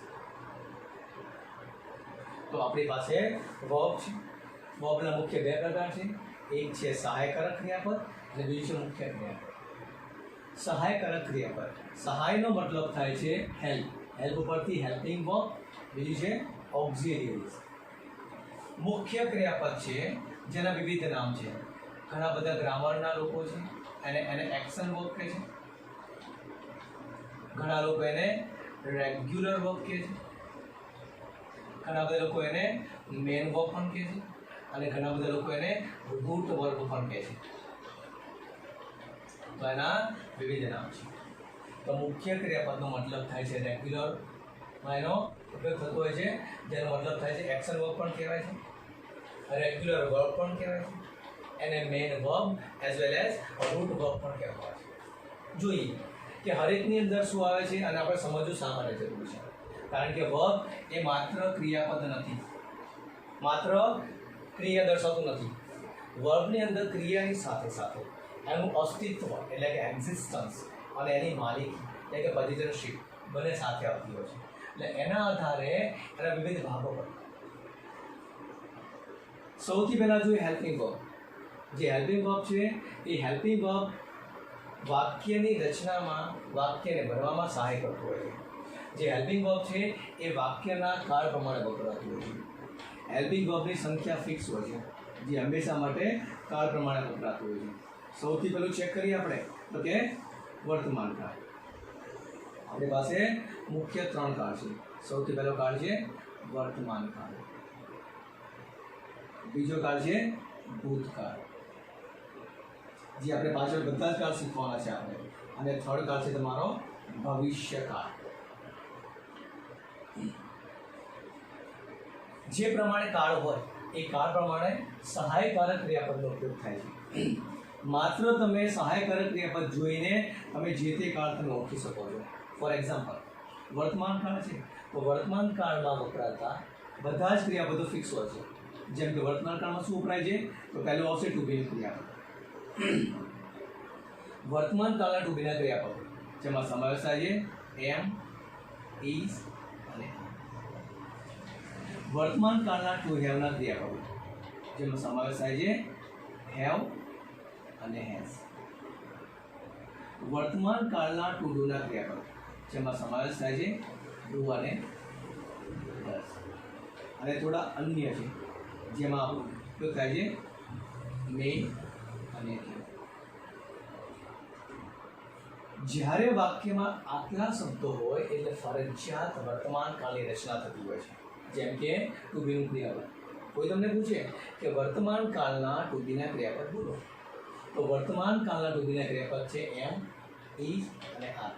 [SPEAKER 1] તો આપણી પાસે વર્બ છે. વર્બના મુખ્ય બે પ્રકાર છે. એક છે સહાયકારક ક્રિયાપદ અને બીજું છે મુખ્ય ક્રિયાપદ. સહાયકારક ક્રિયાપદ, સહાયનો મતલબ થાય છે હેલ્પ, હેલ્પ ઉપરથી હેલ્પિંગ વર્બ. બીજું છે ઓક્ઝિલિયરીઝ. મુખ્ય ક્રિયાપદ છે જેના વિવિધ નામ છે. ઘણા બધા ગ્રામરના લોકો છે એને એક્શન વર્બ કહે છે. ઘણા લોકો એને રેગ્યુલર વર્બ કહે છે. ઘણા બધા લોકો એને મેન વર્બ પણ કહે છે અને ઘણા બધા લોકો એને રૂટ વર્બ પણ કહે છે. તો એના વિવિધ નામ છે. તો મુખ્ય ક્રિયાપદનો મતલબ થાય છે રેગ્યુલર, એનો ઉપયોગ થતો હોય છે જેનો મતલબ થાય છે એક્શન વર્બ પણ કહેવાય છે, રેગ્યુલર વર્બ પણ કહેવાય છે, એને main verb as well as root verb પણ કહેવાય છે. જોઈએ કે હરેકની અંદર શું આવે છે અને આપણે સમજવું શા માટે જરૂરી છે. કારણ કે વર્બ એ માત્ર ક્રિયાપદ નથી, માત્ર ક્રિયા દર્શાવતું નથી. વર્બની અંદર ક્રિયાની સાથે સાથે એનું અસ્તિત્વ એટલે કે એક્ઝિસ્ટન્સ અને એની માલિકી એટલે કે પોઝિશનશીપ બંને સાથે આવતી હોય છે. એટલે એના આધારે એના વિવિધ ભાગો પર સૌથી પહેલાં જોઈએ હેલ્પિંગ વર્બ. જે હેલ્પિંગ વર્બ છે એ હેલ્પિંગ વર્બ વાક્યની રચનામાં, વાક્યને ભરવામાં સહાય કરતો હોય છે. જે હેલ્પિંગ વર્બ છે એ વાક્યના કાળ પ્રમાણે વપરાતું હોય છે. હેલ્પિંગ વર્બની સંખ્યા ફિક્સ હોય છે જે હંમેશા માટે કાળ પ્રમાણે વપરાતું હોય છે. સૌથી પહેલું ચેક કરીએ આપણે તો કે વર્તમાન કાળ. આપણી પાસે મુખ્ય 3 કાળ છે. સૌથી પહેલો કાળ છે વર્તમાન કાળ, બીજો કાળ છે ભૂતકાળ, જે આપણે પાછળ બધા જ કાળ શીખવાના છે આપણે, અને થર્ડ કાળ છે તમારો ભવિષ્યકાળ. જે પ્રમાણે કાળ હોય એ કાળ પ્રમાણે સહાયકારક ક્રિયાપદનો ઉપયોગ થાય છે. માત્ર તમે સહાયકારક ક્રિયાપદ જોઈને તમે જે તે કાળ તમે ઓળખી શકો છો. ફોર એક્ઝામ્પલ વર્તમાન કાળ છે તો વર્તમાન કાળમાં વપરાતા બધા જ ક્રિયાપદો ફિક્સ હોય છે. જેમ કે વર્તમાન કાળમાં શું વપરાય છે તો પહેલું આવશે ટુ બી ક્રિયાપદ. વર્તમાન કાળના ટુ બીના ક્રિયાપદો જેમાં સમાવેશ થાય છે એમ, ઇઝ અને વર્તમાન કાળના ટુ હેવના ક્રિયાપદો જેમાં સમાવેશ થાય છે હેવ અને હેઝ. વર્તમાન કાળના ટુ ડુના ક્રિયાપદ જેમાં સમાવેશ થાય છે ડુ અને ડસ, અને થોડા અન્ય છે જેમાં આપણું ઉપયોગ થાય છે મે અને કેન. જ્યારે વાક્યમાં આટલા શબ્દો હોય એટલે ફરજિયાત વર્તમાન કાળની રચના થતી હોય છે. જેમ કે ટુ બીનું ક્રિયાપદ. કોઈ તમને પૂછે કે વર્તમાન કાળના ટુ બીના ક્રિયાપદ બોલો, તો વર્તમાન કાળના ટુ બીના ક્રિયાપદ છે એમ, ઇઝ અને આર.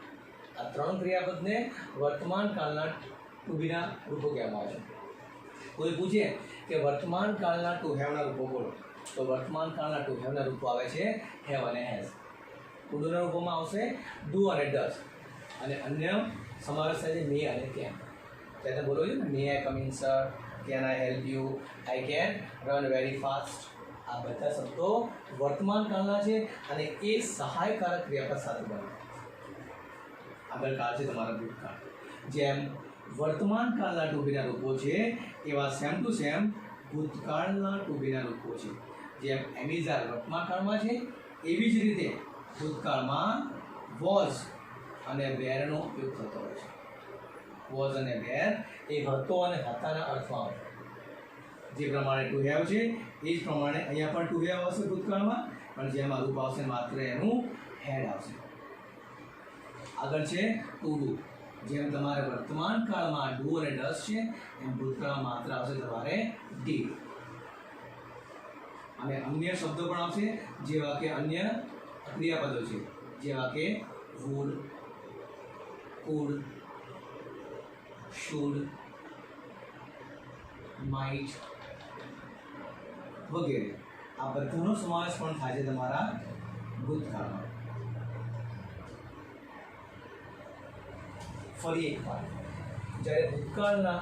[SPEAKER 1] આ ત્રણ ક્રિયાપદને વર્તમાન કાળના ટુ બીના રૂપો કહેવામાં આવે છે. કોઈ પૂછે કે વર્તમાન કાળના ટુ હેવના રૂપો બોલો, તો વર્તમાન કાળના ટુ હેવના રૂપો આવે છે હેવ અને હેઝ. ટુ ડુના રૂપોમાં આવશે ડુ અને ડઝ, અને અન્ય સમાવેશ થાય છે મે અને કેન. ત્યારે બોલો છો ને, may I come in sir, can I help you, I can run very fast. આ બધા શબ્દો વર્તમાન કાળના છે અને એ સહાયકારક ક્રિયાપદ સાથે બને. આગળ કાળ છે તમારા ભૂતકાળ. જેમ વર્તમાન કાળના ટુ બીના રૂપો છે એવા સેમ ટુ સેમ ભૂતકાળના ટુ બીના રૂપો છે. જેમ એમિઝાર વર્તમાન કાળમાં છે એવી જ રીતે ભૂતકાળમાં વોઝ અને વેરનો ઉપયોગ થતો હોય છે. વોઝ અને વેર એ હતો અને હતાના અર્થમાં આવે. જે પ્રમાણે ટુ હેવ છે એ જ પ્રમાણે અહીંયા પણ ટુ હેવ આવશે ભૂતકાળમાં, પણ જેમાં રૂપ આવશે માત્ર એનું હેડ આવશે. આગળ છે ટુ ડુ. જેમ તમારે વર્તમાન કાળમાં ડુ અને ડસ છે એમ ભૂતકાળમાં માત્ર આવશે તમારે ડીડ. અને અન્ય શબ્દો પણ આવશે જેવા કે અન્ય ક્રિયાપદો છે, જેવા કે વુડ, કુડ, શુડ, માઇટ વગેરે. આ બધાનો સમાવેશ પણ થાય છે તમારા ભૂતકાળમાં. ફરી એકવાર, જ્યારે ભૂતકાળના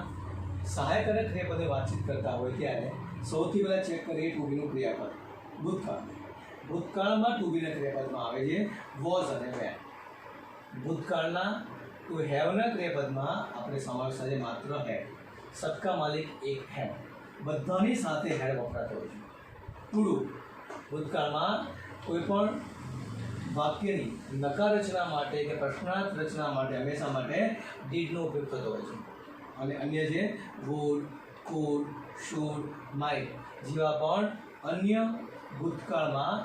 [SPEAKER 1] સહાયકારક ક્રિયાપદે વાતચીત કરતા હોય ત્યારે સૌથી પહેલાં ચેક કરીએ ટુ બીનું ક્રિયાપદ. ભૂતકાળમાં ટુ બીના ક્રિયાપદમાં આવે છે વોઝ અને વેર. ભૂતકાળના ટુ હેવના ક્રિયાપદમાં આપણે સમાવેશ થાય છે માત્ર હેડ. સબકા માલિક એક હેડ, બધાની સાથે હેડ વપરાતો હોય છે. To do. ભૂતકાળમાં કોઈ પણ વાક્યની નકાર રચના માટે કે પ્રશ્નાર્થ રચના માટે હંમેશા માટે ડીડનો ઉપયોગ થતો હોય છે. અને અન્ય છે વુડ, કુડ, શુડ, માઇટ જેવા પણ અન્ય ભૂતકાળમાં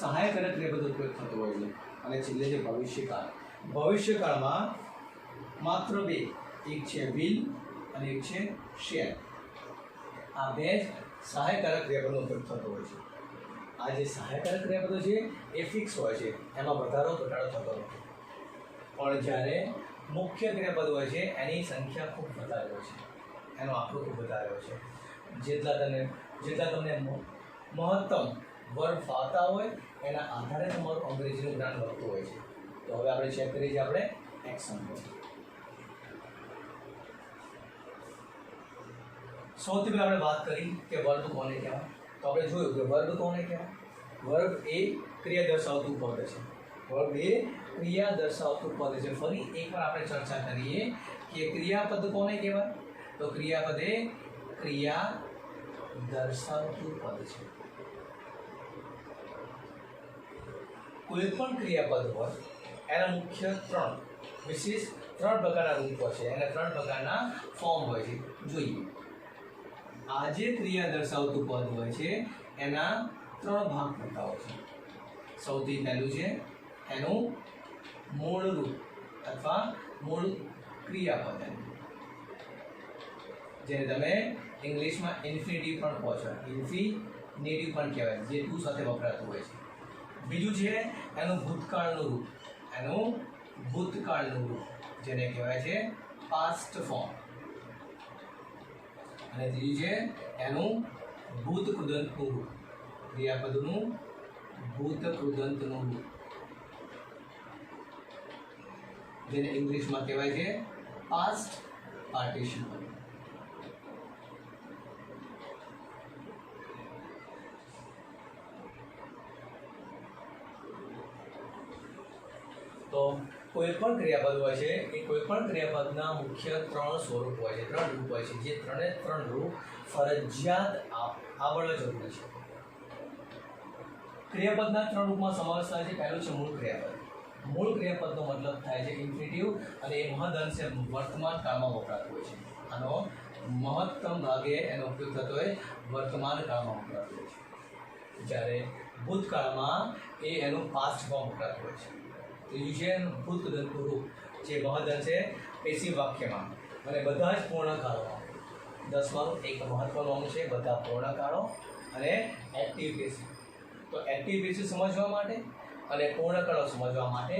[SPEAKER 1] સહાયકારક ક્રિયાપદનો ઉપયોગ થતો હોય છે. અને છેલ્લે છે ભવિષ્યકાળ. ભવિષ્યકાળમાં માત્ર બે, એક છે વિલ અને એક છે શેર. આ બે જ સહાયકારક ક્રિયાપદનો ઉપયોગ થતો હોય છે. આ જે સહાયકારક ક્રિયાપદો છે એ ફિક્સ હોય છે, એમાં વધારો ઘટાડો થતો નથી. પણ જ્યારે મુખ્ય ક્રિયાપદ હોય છે એની સંખ્યા ખૂબ વધારે હોય છે, એનો આંકડો ખૂબ વધારે હોય છે. જેટલા તમને મહત્તમ વર્ગ ફાવતા હોય એના આધારે તમારું અંગ્રેજીનું જ્ઞાન વધતું હોય છે. તો હવે આપણે ચેક કરીએ છીએ આપણે એક્ઝામ્પલ. સૌથી પહેલાં આપણે વાત કરી કે વર્બ કોને કહેવાય. તો આપણે જોયું કે વર્બ કોને કહેવાય. વર્બ એ ક્રિયા દર્શાવતું પદ છે. વર્બ એ ક્રિયા દર્શાવતું પદ છે. ફરી એકવાર આપણે ચર્ચા કરીએ કે ક્રિયાપદ કોને કહેવાય. તો ક્રિયાપદ એ ક્રિયા દર્શાવતું પદ છે. કોઈ પણ ક્રિયાપદ હોય એના મુખ્ય વિશેષ ત્રણ પ્રકારના રૂપ હોય છે, એના ત્રણ પ્રકારના ફોર્મ હોય છે. જોઈએ, આ જે ક્રિયા દર્શાવતું પદ હોય છે એના ત્રણ ભાગ પડતા હોય છે. સૌથી પહેલું છે એનું મૂળ રૂપ અથવા મૂળ ક્રિયાપદ, જેને તમે ઇંગ્લિશમાં ઇન્ફિનિટિવ પણ કહો છો. ઇન્ફિનિટિવ પણ કહેવાય, જે ટુ સાથે વપરાતું હોય છે. બીજું છે એનું ભૂતકાળનું રૂપ, જેને કહેવાય છે પાસ્ટ ફોર્મ. અને ત્રીજું છે એનું ભૂત કૃદંતનું રૂપ, ક્રિયાપદનું ભૂત કૃદંતનું રૂપ, જેને ઇંગ્લિશમાં કહેવાય છે પાસ્ટ પાર્ટિસિપલ. તો કોઈ પણ ક્રિયાપદ હોય છે એ કોઈ પણ ક્રિયાપદના મુખ્ય ત્રણ સ્વરૂપ હોય છે, ત્રણ રૂપ હોય છે, જે ત્રણે ત્રણ રૂપ ફરજિયાત આવડવા જરૂરી છે. ક્રિયાપદના ત્રણ રૂપમાં સમાવેશ થાય છે. પહેલું છે મૂળ ક્રિયાપદ. મૂળ ક્રિયાપદનો મતલબ થાય છે ઇન્ફિનિટિવ અને એ મહદઅંશે વર્તમાન કાળમાં વપરાતું હોય છે. આનો મહત્તમ ભાગે એનો ઉપયોગ થતો હોય વર્તમાન કાળમાં વપરાતું હોય છે, જ્યારે ભૂતકાળમાં એ એનું પાસ્ટ ફોર્મ વપરાતું હોય છે. ત્રીજું છે એનું ભૂતદંતનું રૂપ, જે મહદઅંશે પેશિવ વાક્યમાં અને બધા જ પૂર્ણકાળોમાં. 10માનું એક મહત્વનું અંગ છે બધા પૂર્ણકાળો અને એક્ટિવ પેશિવ. તો એક્ટિવ પેશિવ સમજવા માટે અને પૂર્ણકાળો સમજવા માટે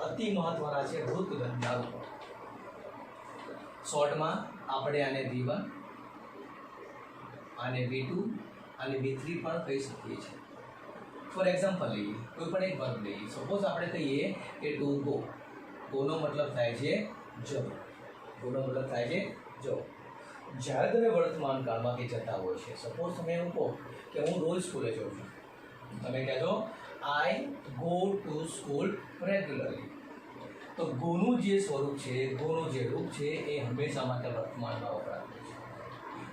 [SPEAKER 1] અતિ મહત્વના છે ભૂતદંતના રૂપો. શોર્ટમાં આપણે આને V1, આને V2 અને V3 પણ કહી શકીએ છીએ. ફોર એક્ઝામ્પલ લઈએ, કોઈ પણ એક વર્બ લઈએ. સપોઝ આપણે કહીએ કે ટુ ગો. ગોનો મતલબ થાય છે જવું. ગોનો મતલબ થાય છે જવું. જ્યારે તમે વર્તમાન કાળમાંથી જતા હોય છે, સપોઝ તમે એવું કહો કે હું રોજ સ્કૂલે જાઉં છું, તમે કહેજો I go to school regularly. તો ગોનું જે સ્વરૂપ છે, ગોનું જે રૂપ છે એ હંમેશા માટે વર્તમાનમાં વપરાતું છે.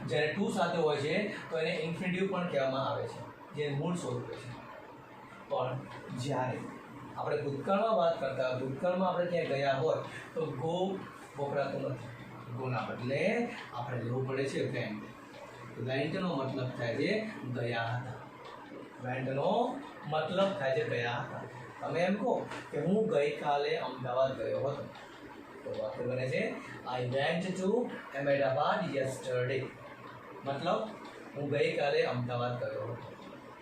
[SPEAKER 1] જ્યારે ટુ સાથે હોય છે તો એને ઇન્ફિનિટિવ પણ કહેવામાં આવે છે, જે મૂળ સ્વરૂપ છે. પણ જ્યારે આપણે ભૂતકાળમાં વાત કરતા હોય, ભૂતકાળમાં આપણે ક્યાંય ગયા હોય તો ગો વપરાતો નથી. ગોના બદલે આપણે લેવું પડે છે વેન્ટ. વેન્ટનો મતલબ થાય છે ગયા હતા. વેન્ટનો મતલબ થાય છે ગયા હતા. તમે એમ કહો કે હું ગઈકાલે અમદાવાદ ગયો હતો, તો વાક્ય બને છે I went to Ahmedabad yesterday. મતલબ હું ગઈકાલે અમદાવાદ ગયો હતો.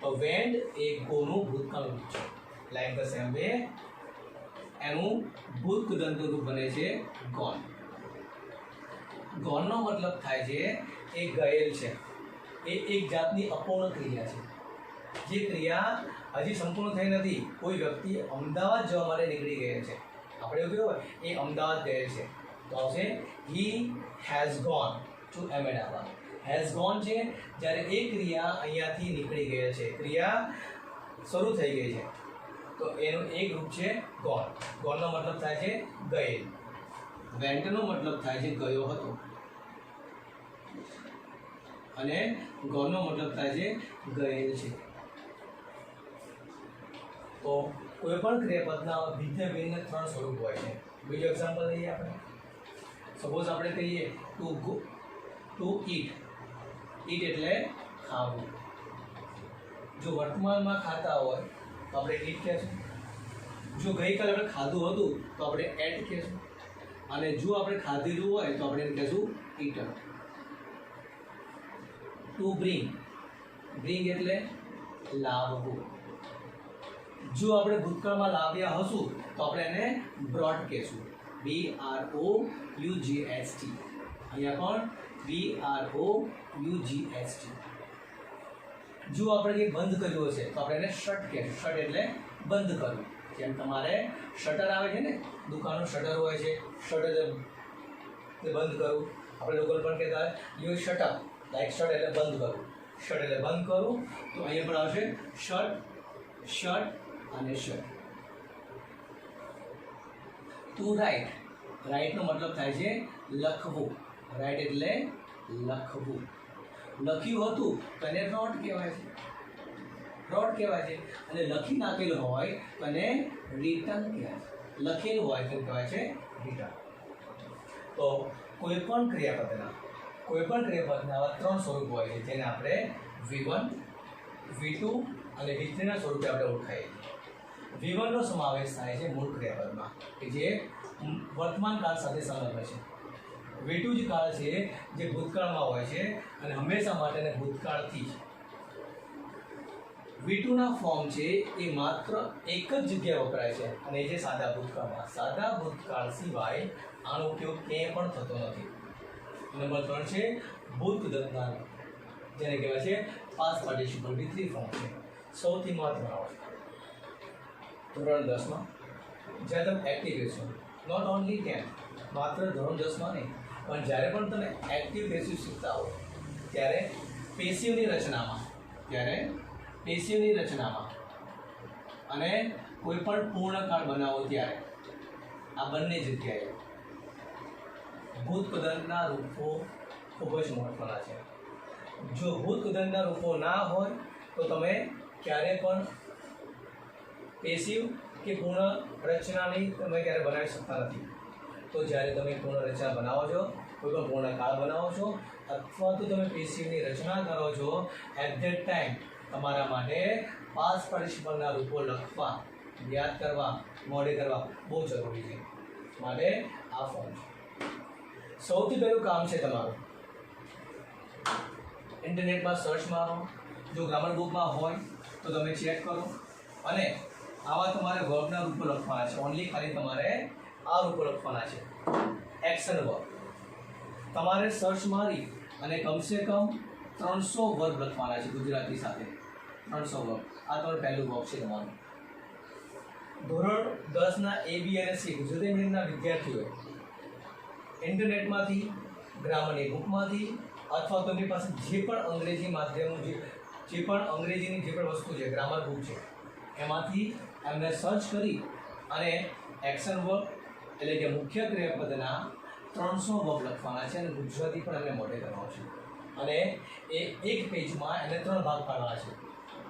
[SPEAKER 1] તો વેન્ટ એ ગોનું ભૂતકાળ રૂપ છે. લાઈક ધ સેમ વે એનું ભૂતદંતનું રૂપ બને છે ગોન. ગોનનો મતલબ થાય છે એ ગયેલ છે. એ એક જાતની અપૂર્ણ ક્રિયા છે, જે ક્રિયા હજી સંપૂર્ણ થઈ નથી. કોઈ વ્યક્તિ અમદાવાદ જવા માટે નીકળી ગયેલ છે, આપણે એવું કહેવું હોય એ અમદાવાદ ગયેલ છે, તો આવશે he has gone to Ahmedabad. Has gone છે જ્યારે એ ક્રિયા અહીંયાથી નીકળી ગયેલ છે, ક્રિયા શરૂ થઈ ગઈ છે, તો એનું એક રૂપ છે ગોન. ગોનનો મતલબ થાય છે ગયેલ. વેન્ટનો મતલબ થાય છે ગયો હતો, અને ગોનનો મતલબ થાય છે ગયેલ છે. તો કોઈ પણ ક્રિયાપદના ભિન્ન 3 સ્વરૂપ હોય છે. બીજો એક્ઝામ્પલ લઈએ આપણે. સપોઝ આપણે કહીએ ટુ ગો, ટુ ઈટ. ઈટ એટલે ખાવું. જો વર્તમાનમાં ખાતા હોય તો આપણે ઈટ કહેશું. જો ગઈકાલે આપણે ખાધું હતું તો આપણે એટ કહેશું. અને જો આપણે ખાધેલું હોય તો આપણે એને કહેશું ઈટર. To bring. બ્રિંગ એટલે લાવવું. જો આપણે ભૂતકાળમાં લાવ્યા હશું તો આપણે એને બ્રોટ કહેશું. BROUGHT. અહીંયા પણ BROUGHT. જો આપણે કંઈક બંધ કર્યું હશે તો આપણે એને શટ કહેશું. શટ એટલે બંધ કરવું. જેમ તમારે શટર આવે છે ને, દુકાનનું શટર હોય છે, શટર બંધ કરવું. આપણે લોકો પણ કહેતા you shut up, like shut એટલે બંધ કરવું. શટ એટલે બંધ કરવું. તો અહીંયા પણ આવશે શટ, શટ અને શટ. To write. રાઇટનો મતલબ થાય છે લખવું. રાઇટ એટલે લખવું. લખ્યું હતું તો એને રોટ કહેવાય છે. રોટ કહેવાય છે. અને લખી નાખેલું હોય તો એને રિટર્ન કહેવાય છે. લખેલું હોય તો કહેવાય છે રિટર્ન. તો કોઈ પણ ક્રિયાપદના આવા 3 સ્વરૂપ હોય છે, જેને આપણે V1, V2 અને V3 ના સ્વરૂપે આપણે ઓળખાઈએ છીએ. V1 નો સમાવેશ થાય છે મૂળ ક્રિયાપદમાં, કે જે વર્તમાન કાળ સાથે સંલગ્ન છે. V2 જ કાળ છે જે ભૂતકાળમાં હોય છે અને હંમેશા માટે ભૂતકાળથી જ. V2 ના ફોર્મ છે એ માત્ર એક જ જગ્યાએ વપરાય છે, અને એ છે સાદા ભૂતકાળમાં. સાદા ભૂતકાળ સિવાય આનો ઉપયોગ ક્યાંય પણ થતો નથી. નંબર 3 છે ભૂતદંતના રૂપ, જેને કહેવાય છે પાસ્ટ પાર્ટિસિપલ V3 ફોર્મ છે. સૌથી મહત્વના હોય ધોરણ 10માં જ્યારે તમે એક્ટિવ રહેશો, નોટ ઓનલી 10, માત્ર ધોરણ 10માં નહીં, પણ જ્યારે પણ તમે એક્ટિવ પેસિવ શીખતા હો ત્યારે પેસિવની રચનામાં અને કોઈ પણ પૂર્ણકાળ બનાવો ત્યારે આ બંને જગ્યાએ ભૂતદંતના રૂપો ખૂબ જ મહત્વના છે. જો ભૂતદંતના રૂપો ના હોય તો તમે ક્યારે પણ પેસિવ કે પૂર્ણ રચનાની તમે ક્યારે બનાવી શકતા નથી. તો જ્યારે તમે પૂર્ણ રચના બનાવો છો, કોઈ પણ પૂર્ણ કાળ બનાવો છો અથવા તો તમે પેશીની રચના કરો છો, એટ ધેટ ટાઈમ તમારા માટે પાસ્ટ પાર્ટિસિપલના રૂપો લખવા, યાદ કરવા, મોડે કરવા બહુ જરૂરી છે. માટે આ ફોર્મ છે. સૌથી પહેલું કામ છે તમારું ઇન્ટરનેટમાં સર્ચ મારો, જો ગ્રામર બુકમાં હોય તો તમે ચેક કરો, અને આવા તમારે વર્બના રૂપો લખવાના છે. ઓનલી ખાલી તમારે આ રૂપો લખવાના છે. એક્શન વર્બ તમારે સર્ચ મારી અને કમસે કમ 300 વર્બ લખવાના છે ગુજરાતી સાથે. 300 વર્બ. આ તમારું પહેલું વર્બ છે તમારું. ધોરણ 10ના A, B અને C ગુજરાતી મીડિયમના વિદ્યાર્થીઓએ ઇન્ટરનેટમાંથી, ગ્રામરની બુકમાંથી અથવા તમારી પાસે જે પણ અંગ્રેજી માધ્યમનું જે પણ અંગ્રેજીની જે પણ વસ્તુ છે, ગ્રામર બુક છે, એમાંથી એમને સર્ચ કરી અને એક્શન વર્બ એટલે કે મુખ્ય ક્રિયાપદના 300 વર્બ લખવાના છે અને ગુજરાતી પણ એમને મોઢે કરવાનો છે. અને એ એક પેજમાં એને 3 ભાગ પાડવાના છે.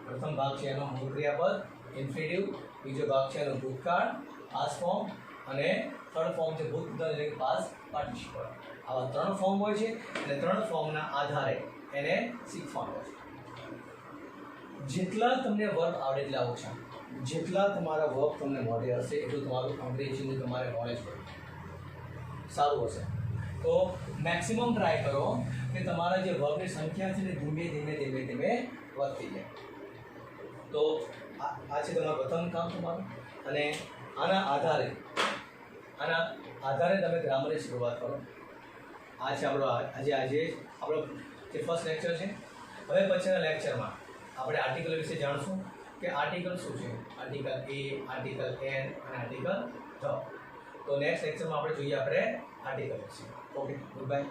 [SPEAKER 1] પ્રથમ ભાગ છે એનો મૂળ ક્રિયાપદ ઇન્ફિનિટિવ, બીજો ભાગ છે એનો ભૂતકાળ પાસ્ટ ફોર્મ, અને થર્ડ ફોર્મ છે ભૂતકાળ એટલે કે પાસ્ટ પાર્ટિસિપલ. આવા 3 ફોર્મ હોય છે અને 3 ફોર્મના આધારે એને શીખવાનું હોય છે. જેટલા તમને વર્બ આવડે એટલા ઓછા, જેટલા તમારા વર્બ તમને મોઢે હશે એટલું તમારું અંગ્રેજીનું તમારે નોલેજ સારું હશે. તો મેક્સિમમ ટ્રાય કરો કે તમારા જે વર્બની સંખ્યા છે ને ધીમે ધીમે વધતી જાય. તો આ છે તમારું પ્રથમ કામ તમારું, અને આના આધારે તમે ગ્રામરની શરૂઆત કરો. આ છે આપણો આજે આપણો જે ફર્સ્ટ લેક્ચર છે. હવે પછીના લેક્ચરમાં આપણે આર્ટિકલ વિશે જાણશું કે આર્ટિકલ શું છે. આર્ટિકલ A, આર્ટિકલ N અને આર્ટિકલ ધ. તો નેક્સ્ટ લેક્ચરમાં આપણે જોઈએ આપણે આર્ટિકલ વિશે. Okay, good bye.